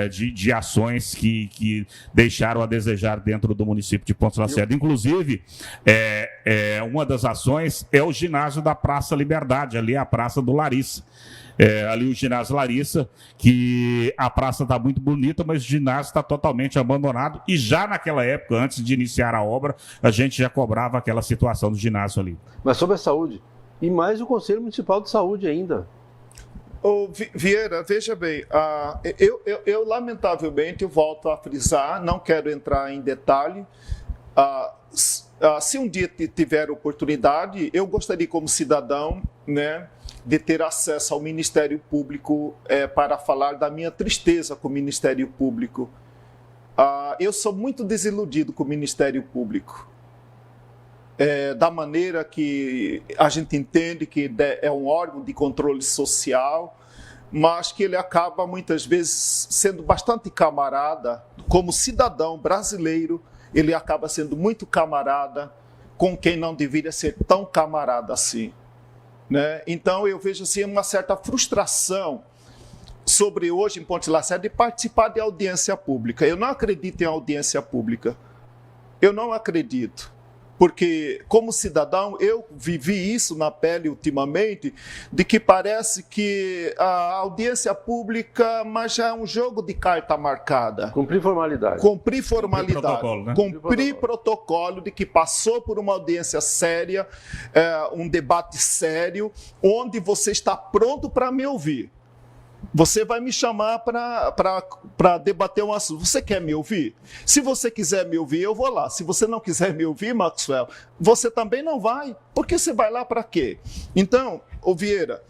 de ações que deixaram a desejar dentro do município de Ponta Lacerda. Inclusive, uma das ações é o ginásio da Praça Liberdade, ali a Praça do Larissa. Ali o ginásio Larissa, que a praça está muito bonita, mas o ginásio está totalmente abandonado. E já naquela época, antes de iniciar a obra, a gente já cobrava aquela situação do ginásio ali. Mas sobre a saúde, e mais o Conselho Municipal de Saúde ainda. Vieira, veja bem, eu lamentavelmente, eu volto a frisar, não quero entrar em detalhe. Se um dia tiver oportunidade, eu gostaria como cidadão, né, de ter acesso ao Ministério Público para falar da minha tristeza com o Ministério Público. Eu sou muito desiludido com o Ministério Público. Da maneira que a gente entende que é um órgão de controle social, mas que ele acaba muitas vezes sendo bastante camarada, como cidadão brasileiro, ele acaba sendo muito camarada com quem não deveria ser tão camarada assim. Né? Então eu vejo assim, uma certa frustração sobre hoje em Ponte Lacerda de participar de audiência pública. Eu não acredito em audiência pública. Eu não acredito. Porque, como cidadão, eu vivi isso na pele ultimamente, de que parece que a audiência pública, mas já é um jogo de carta marcada. Cumprir formalidade. Cumprir formalidade. Cumprir protocolo, né? Cumprir protocolo de que passou por uma audiência séria, um debate sério, onde você está pronto para me ouvir. Você vai me chamar para debater um assunto. Você quer me ouvir? Se você quiser me ouvir, eu vou lá. Se você não quiser me ouvir, Maxwell, você também não vai. Porque você vai lá para quê? Então, Vieira,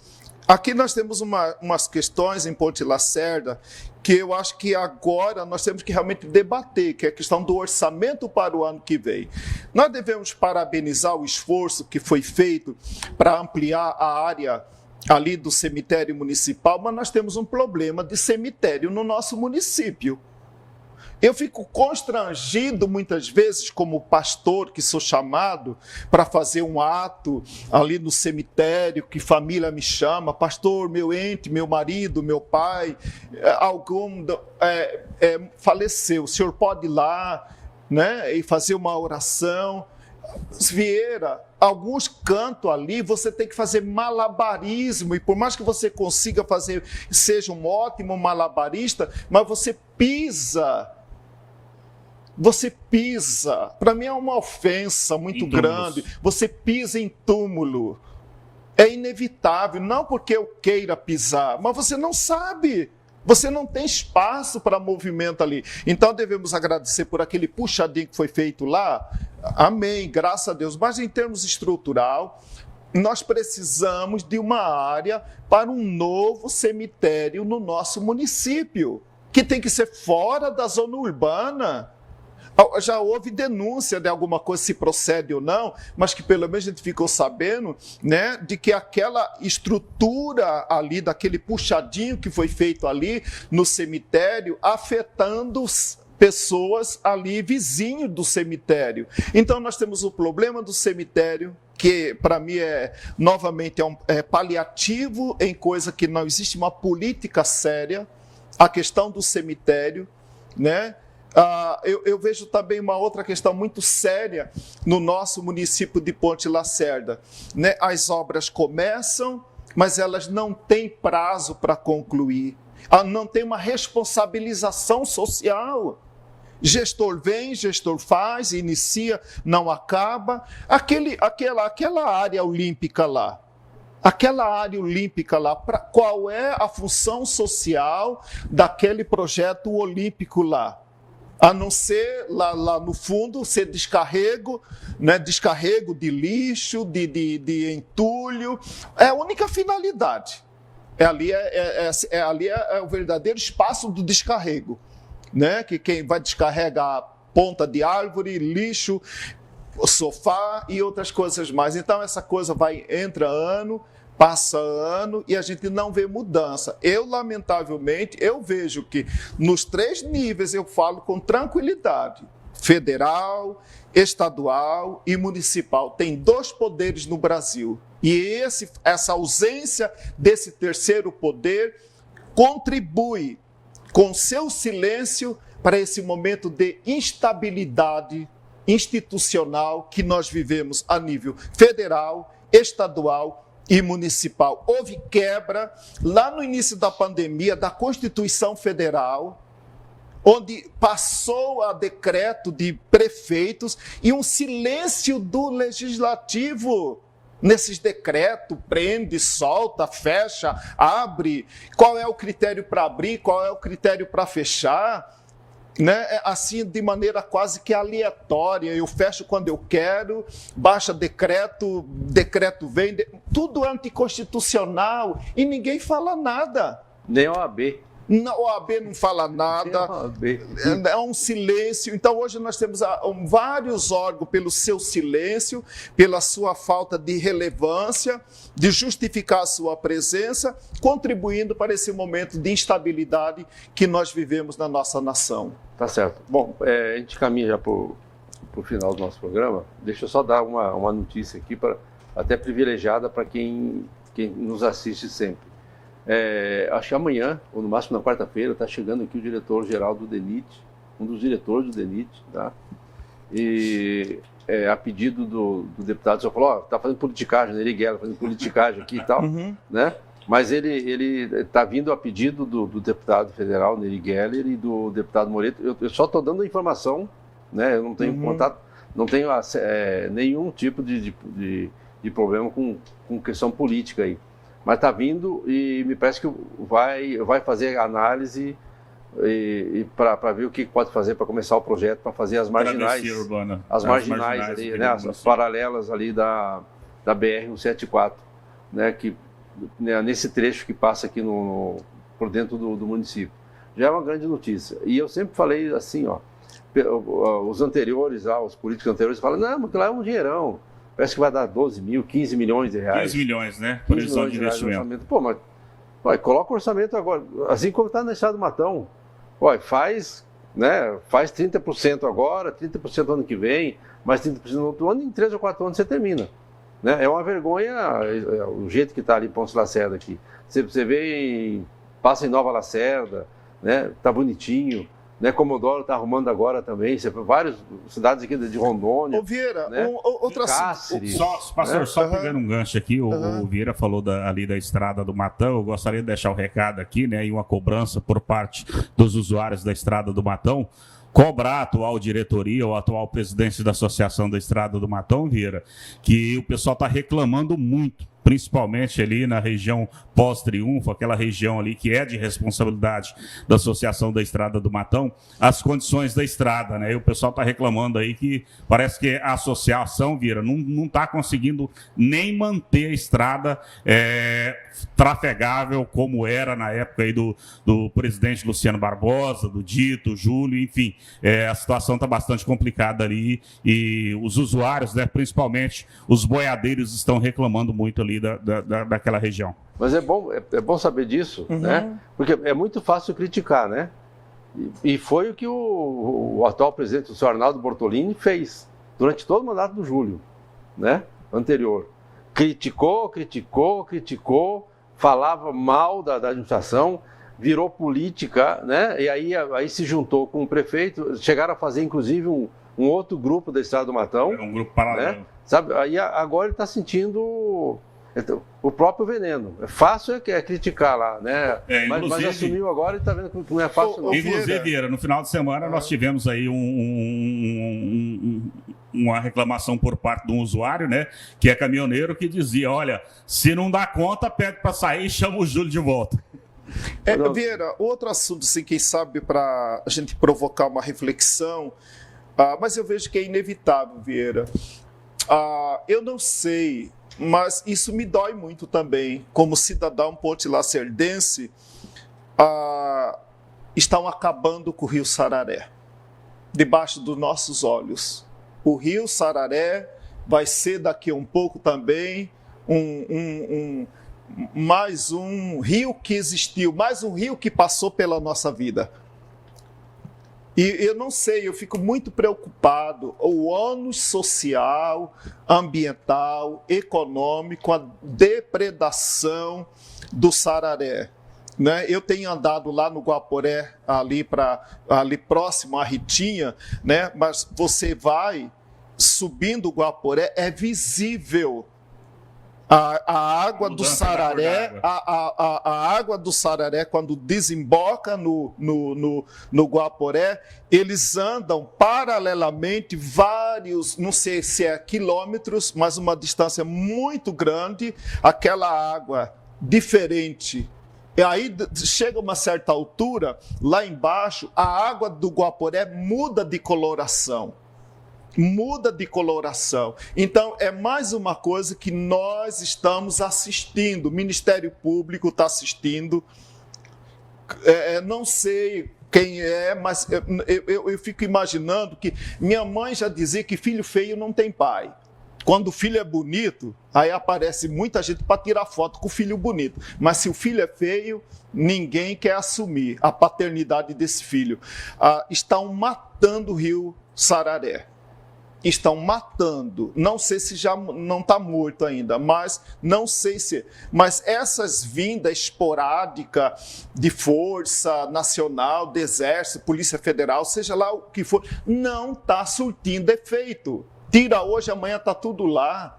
aqui nós temos umas questões em Ponte Lacerda que eu acho que agora nós temos que realmente debater, que é a questão do orçamento para o ano que vem. Nós devemos parabenizar o esforço que foi feito para ampliar a área ali do cemitério municipal, mas nós temos um problema de cemitério no nosso município. Eu fico constrangido muitas vezes como pastor que sou chamado para fazer um ato ali no cemitério, que família me chama, pastor, meu ente, meu marido, meu pai, faleceu, o senhor pode ir lá, né, e fazer uma oração. Vieira, alguns cantos ali, você tem que fazer malabarismo, e por mais que você consiga fazer, seja um ótimo malabarista, mas você pisa. Para mim é uma ofensa muito grande. Você pisa em túmulo. É inevitável, não porque eu queira pisar, mas você não sabe. Você não tem espaço para movimento ali. Então devemos agradecer por aquele puxadinho que foi feito lá. Amém, graças a Deus. Mas em termos estrutural, nós precisamos de uma área para um novo cemitério no nosso município, que tem que ser fora da zona urbana. Já houve denúncia de alguma coisa, se procede ou não, mas que pelo menos a gente ficou sabendo, né, de que aquela estrutura ali, daquele puxadinho que foi feito ali no cemitério, afetando pessoas ali vizinhos do cemitério. Então nós temos o problema do cemitério, que para mim novamente é paliativo em coisa que não existe uma política séria, a questão do cemitério, né? Eu vejo também uma outra questão muito séria no nosso município de Ponte Lacerda, né? As obras começam, mas elas não têm prazo para concluir, não tem uma responsabilização social. Gestor vem, gestor faz, inicia, não acaba. Aquela área olímpica lá, qual é a função social daquele projeto olímpico lá? A não ser lá no fundo ser descarrego, né? Descarrego de lixo, de entulho. É a única finalidade. Ali é o verdadeiro espaço do descarrego, né? Que quem vai descarregar ponta de árvore, lixo, sofá e outras coisas mais. Então essa coisa entra ano, passa ano e a gente não vê mudança. Lamentavelmente, eu vejo que nos 3 níveis, eu falo com tranquilidade, federal, estadual e municipal. Tem 2 poderes no Brasil. E essa ausência desse terceiro poder contribui com seu silêncio para esse momento de instabilidade institucional que nós vivemos a nível federal, estadual e municipal. Houve quebra lá no início da pandemia da Constituição Federal, onde passou a decreto de prefeitos e um silêncio do legislativo nesses decretos, prende, solta, fecha, abre, qual é o critério para abrir, qual é o critério para fechar, né? Assim, de maneira quase que aleatória, eu fecho quando eu quero, baixa decreto, decreto vem, tudo anticonstitucional e ninguém fala nada. Nem a OAB. O OAB não fala nada, é um silêncio. Então, hoje nós temos vários órgãos, pelo seu silêncio, pela sua falta de relevância, de justificar a sua presença, contribuindo para esse momento de instabilidade que nós vivemos na nossa nação. Tá certo. Bom, a gente caminha já para o final do nosso programa. Deixa eu só dar uma notícia aqui, até privilegiada para quem nos assiste sempre. Acho que amanhã, ou no máximo na quarta-feira, está chegando aqui o diretor-geral do DENIT, um dos diretores do DENIT, tá? E a pedido do deputado, só falou, está fazendo politicagem, né? Eriguela, fazendo politicagem aqui e tal, né? Mas ele está vindo a pedido do deputado federal, Nery Geller, e do deputado Moreto. Eu só estou dando a informação, né? Eu não tenho contato, não tenho nenhum tipo de problema com questão política aí. Mas está vindo e me parece que vai fazer análise para ver o que pode fazer para começar o projeto, para fazer as marginais, as marginais ali, né, as paralelas ali da BR-174, né, nesse trecho que passa aqui por dentro do município. Já é uma grande notícia. E eu sempre falei assim, os anteriores, os políticos anteriores falam, não, mas lá é um dinheirão. Parece que vai dar 12 mil, 15 milhões de reais. 15 milhões, né? Previsão de investimento. Pô, mas coloca o orçamento agora, assim como está na Estrada do Matão. Faz 30% agora, 30% ano que vem, mais 30% no outro ano, em 3 ou 4 anos você termina. Né? É uma vergonha o jeito que está ali Ponce Lacerda aqui. Você vê, passa em Nova Lacerda, né? Tá bonitinho. Né, Comodoro está arrumando agora também, várias cidades aqui de Rondônia. Ô Vieira, né? Cáceres. Só pegando um gancho aqui, o Vieira falou ali da Estrada do Matão. Eu gostaria de deixar o recado aqui, né, e uma cobrança por parte dos usuários da Estrada do Matão. Cobrar a atual diretoria, ou a atual presidente da Associação da Estrada do Matão, Vieira, que o pessoal está reclamando muito, principalmente ali na região pós-Triunfo, aquela região ali que é de responsabilidade da Associação da Estrada do Matão, as condições da estrada, né? E o pessoal está reclamando aí que parece que a associação, Vieira, não está conseguindo nem manter a estrada trafegável como era na época aí do presidente Luciano Barbosa, do Dito, Júlio, enfim, a situação está bastante complicada ali e os usuários, né, principalmente os boiadeiros, estão reclamando muito ali daquela região. Mas é bom saber disso, né? Porque é muito fácil criticar, né? E foi o que o atual presidente, o senhor Arnaldo Bortolini, fez durante todo o mandato do Júlio, né? Anterior. Criticou, falava mal da administração, virou política, né? E aí se juntou com o prefeito, chegaram a fazer inclusive um outro grupo da Estrada do Matão. Um grupo paralelo. Né? Sabe? Aí agora ele está sentindo o próprio veneno. É fácil criticar lá, né? Mas assumiu agora e está vendo que não é fácil não. Inclusive, Vieira, no final de semana nós tivemos aí uma reclamação por parte de um usuário, né, que é caminhoneiro, que dizia, olha, se não dá conta, pede para sair e chama o Júlio de volta. Vieira, outro assunto, assim, quem sabe, para a gente provocar uma reflexão, mas eu vejo que é inevitável, Vieira. Eu não sei, mas isso me dói muito também, como cidadão ponte-lacerdense, estão acabando com o Rio Sararé, debaixo dos nossos olhos. O Rio Sararé vai ser daqui a um pouco também mais um rio que existiu, mais um rio que passou pela nossa vida. E eu não sei, eu fico muito preocupado, o ônus social, ambiental, econômico, a depredação do sararé. Né? Eu tenho andado lá no Guaporé, ali próximo à Ritinha, né? Mas você vai subindo o Guaporé, é visível a água do sararé, a água do sararé, quando desemboca no Guaporé, eles andam paralelamente vários, não sei se é quilômetros, mas uma distância muito grande, aquela água diferente. E aí chega uma certa altura, lá embaixo, a água do Guaporé muda de coloração. Então, é mais uma coisa que nós estamos assistindo, o Ministério Público está assistindo, não sei quem é, mas eu fico imaginando que minha mãe já dizia que filho feio não tem pai. Quando o filho é bonito, aí aparece muita gente para tirar foto com o filho bonito. Mas se o filho é feio, ninguém quer assumir a paternidade desse filho. Estão matando o rio Sararé. Estão matando, não sei se já não está morto ainda, mas não sei se... Mas essas vindas esporádicas de força nacional, do exército, polícia federal, seja lá o que for, não está surtindo efeito. Tira hoje, amanhã está tudo lá.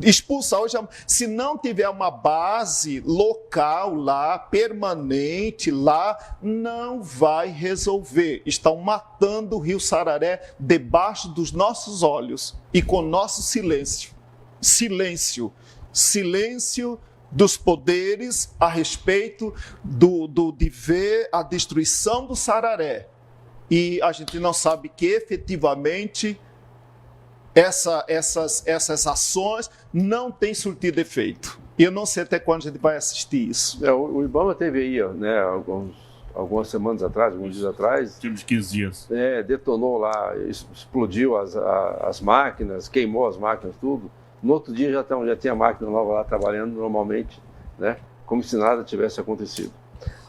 Expulsa hoje, se não tiver uma base local lá, permanente lá, não vai resolver. Estão matando o rio Sararé debaixo dos nossos olhos e com nosso silêncio. Silêncio dos poderes a respeito de ver a destruição do Sararé. E a gente não sabe que efetivamente essas ações não têm surtido efeito. E eu não sei até quando a gente vai assistir isso. O Ibama teve aí, né, algumas semanas atrás, alguns dias atrás... De 15 dias. Detonou lá, explodiu as máquinas, queimou as máquinas, tudo. No outro dia já tinha máquina nova lá trabalhando normalmente, né, como se nada tivesse acontecido.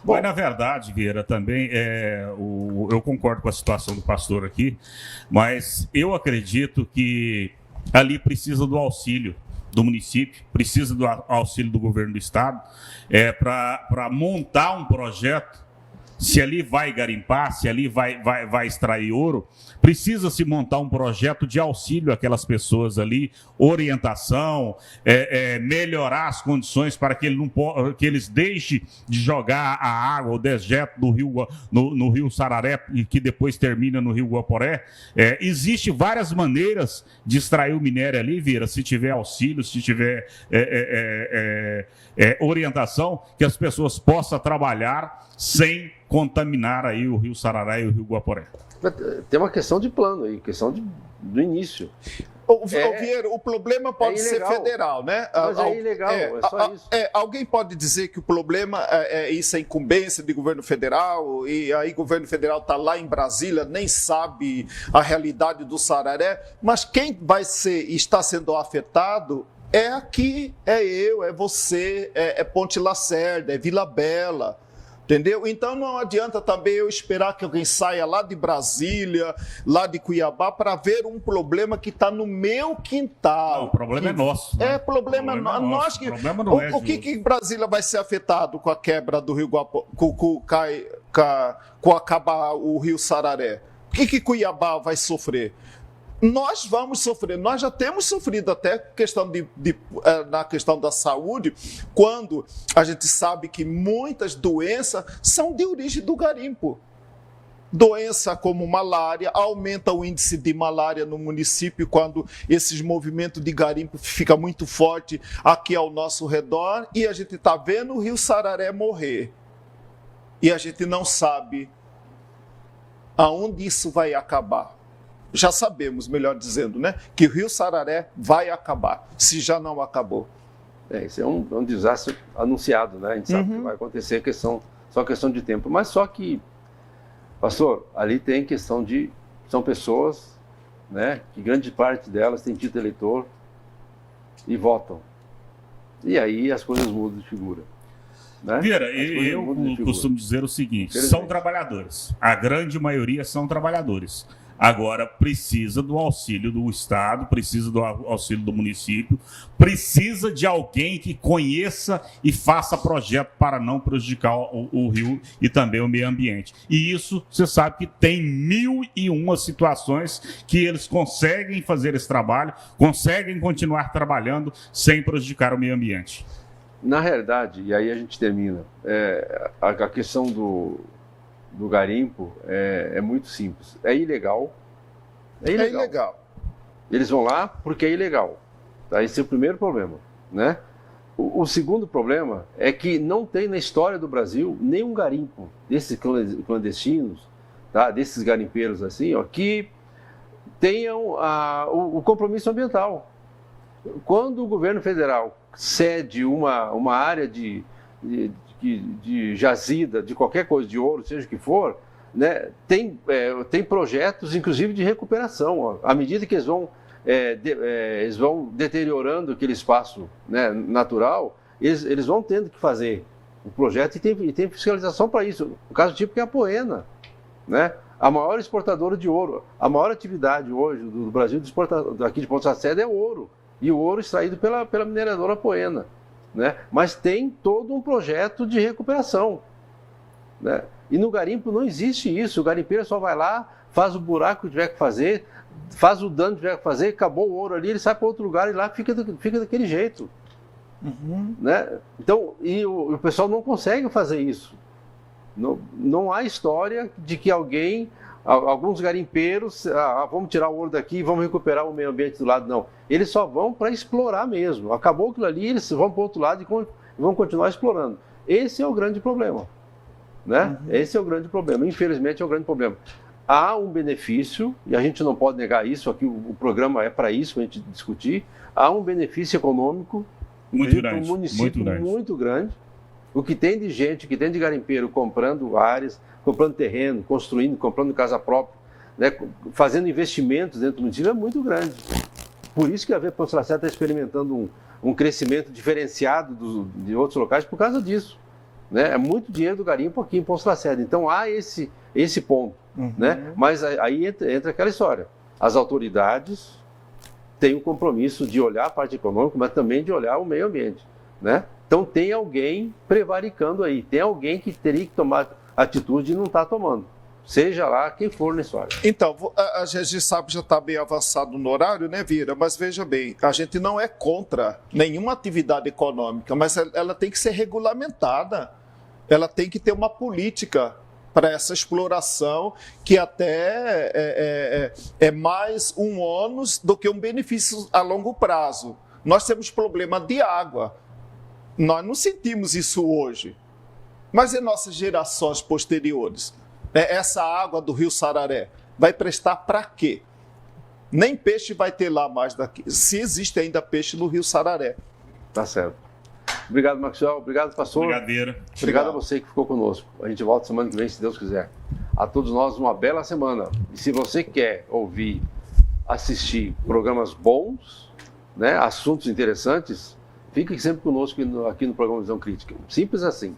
Bom, mas, na verdade, Vieira, também eu concordo com a situação do pastor aqui, mas eu acredito que ali precisa do auxílio do município, precisa do auxílio do governo do estado, para montar um projeto. Se ali vai garimpar, se ali vai extrair ouro, precisa se montar um projeto de auxílio àquelas pessoas ali, orientação, melhorar as condições para que eles deixem de jogar a água, o dejeto do rio, no rio Sararé, e que depois termina no rio Guaporé. Existem várias maneiras de extrair o minério ali, Vieira, se tiver auxílio, se tiver orientação, que as pessoas possam trabalhar sem contaminar aí o rio Sararé e o rio Guaporé. Tem uma questão de plano aí, questão do início. Vieira, o problema pode ser federal, né? Mas é ilegal, é só isso. Alguém pode dizer que o problema isso é incumbência de governo federal, e aí o governo federal está lá em Brasília, nem sabe a realidade do Sararé, mas quem está sendo afetado é aqui, é eu, é você, é Ponte Lacerda, é Vila Bela. Entendeu? Então não adianta também eu esperar que alguém saia lá de Brasília, lá de Cuiabá, para ver um problema que está no meu quintal. Não, o problema é nosso. Né? Problema nosso. O problema não é o que Brasília vai ser afetado com a quebra do rio Guaporé, com acabar o rio Sararé? O que Cuiabá vai sofrer? Nós vamos sofrer, nós já temos sofrido até na questão da saúde, quando a gente sabe que muitas doenças são de origem do garimpo. Doença como malária, aumenta o índice de malária no município quando esses movimentos de garimpo ficam muito forte aqui ao nosso redor, e a gente está vendo o rio Sararé morrer. E a gente não sabe aonde isso vai acabar. Já sabemos, melhor dizendo, né, que o rio Sararé vai acabar, se já não acabou. Isso é um desastre anunciado, né? A gente sabe que vai acontecer, só questão de tempo. Mas só que, pastor, ali tem questão são pessoas, né, que grande parte delas tem título eleitor e votam. E aí as coisas mudam de figura. Né? Vieira, eu costumo dizer o seguinte, são trabalhadores, a grande maioria são trabalhadores. Agora, precisa do auxílio do Estado, precisa do auxílio do município, precisa de alguém que conheça e faça projeto para não prejudicar o rio e também o meio ambiente. E isso, você sabe que tem 1001 situações que eles conseguem fazer esse trabalho, conseguem continuar trabalhando sem prejudicar o meio ambiente. Na realidade, e aí a gente termina, a questão do garimpo é muito simples. É ilegal. É ilegal. Eles vão lá porque é ilegal. Tá? Esse é o primeiro problema. Né? O segundo problema é que não tem na história do Brasil nenhum garimpo desses clandestinos, tá? Desses garimpeiros assim, ó, que tenham o compromisso ambiental. Quando o governo federal cede uma área de jazida, de qualquer coisa, de ouro, seja o que for, né, tem projetos, inclusive, de recuperação. Ó. À medida que eles vão deteriorando aquele espaço, né, natural, eles vão tendo que fazer o projeto e tem fiscalização para isso. O caso típico é a Apoena, né? A maior exportadora de ouro. A maior atividade hoje do Brasil, aqui de Ponta Saceda, é ouro. E o ouro extraído pela mineradora Apoena. Né? Mas tem todo um projeto de recuperação. Né? E no garimpo não existe isso. O garimpeiro só vai lá, faz o buraco que tiver que fazer, faz o dano que tiver que fazer, acabou o ouro ali, ele sai para outro lugar e lá fica daquele jeito. Uhum. Né? Então, e o pessoal não consegue fazer isso. Não há história de que alguns garimpeiros, vamos tirar o ouro daqui e vamos recuperar o meio ambiente do lado. Não, eles só vão para explorar mesmo. Acabou aquilo ali, eles vão para o outro lado e vão continuar explorando. Esse é o grande problema. Né? Uhum. Esse é o grande problema. Infelizmente é o grande problema. Há um benefício, e a gente não pode negar isso, aqui o programa é para isso, para a gente discutir. Há um benefício econômico para um município muito grande. O que tem de gente, o que tem de garimpeiro comprando áreas, comprando terreno, construindo, comprando casa própria, né, fazendo investimentos dentro do município é muito grande. Por isso que a Ponta Laceta está experimentando um crescimento diferenciado de outros locais por causa disso. Né? É muito dinheiro do garimpo aqui em Ponta Laceta. Então há esse ponto. Uhum. Né? Mas aí entra aquela história. As autoridades têm o compromisso de olhar a parte econômica, mas também de olhar o meio ambiente. Né? Então tem alguém prevaricando aí, tem alguém que teria que tomar atitude e não está tomando, seja lá quem for na história. Então, a gente sabe que já está bem avançado no horário, né, Vieira? Mas veja bem, a gente não é contra nenhuma atividade econômica, mas ela tem que ser regulamentada, ela tem que ter uma política para essa exploração que até é mais um ônus do que um benefício a longo prazo. Nós temos problema de água. Nós não sentimos isso hoje, mas em nossas gerações posteriores, essa água do Rio Sararé vai prestar para quê? Nem peixe vai ter lá mais daqui, se existe ainda peixe no Rio Sararé. Tá certo. Obrigado, Maxwell. Obrigado, pastor. Obrigado. Obrigado a você que ficou conosco. A gente volta semana que vem, se Deus quiser. A todos nós, uma bela semana. E se você quer assistir programas bons, né, assuntos interessantes, fique sempre conosco aqui no programa Visão Crítica. Simples assim.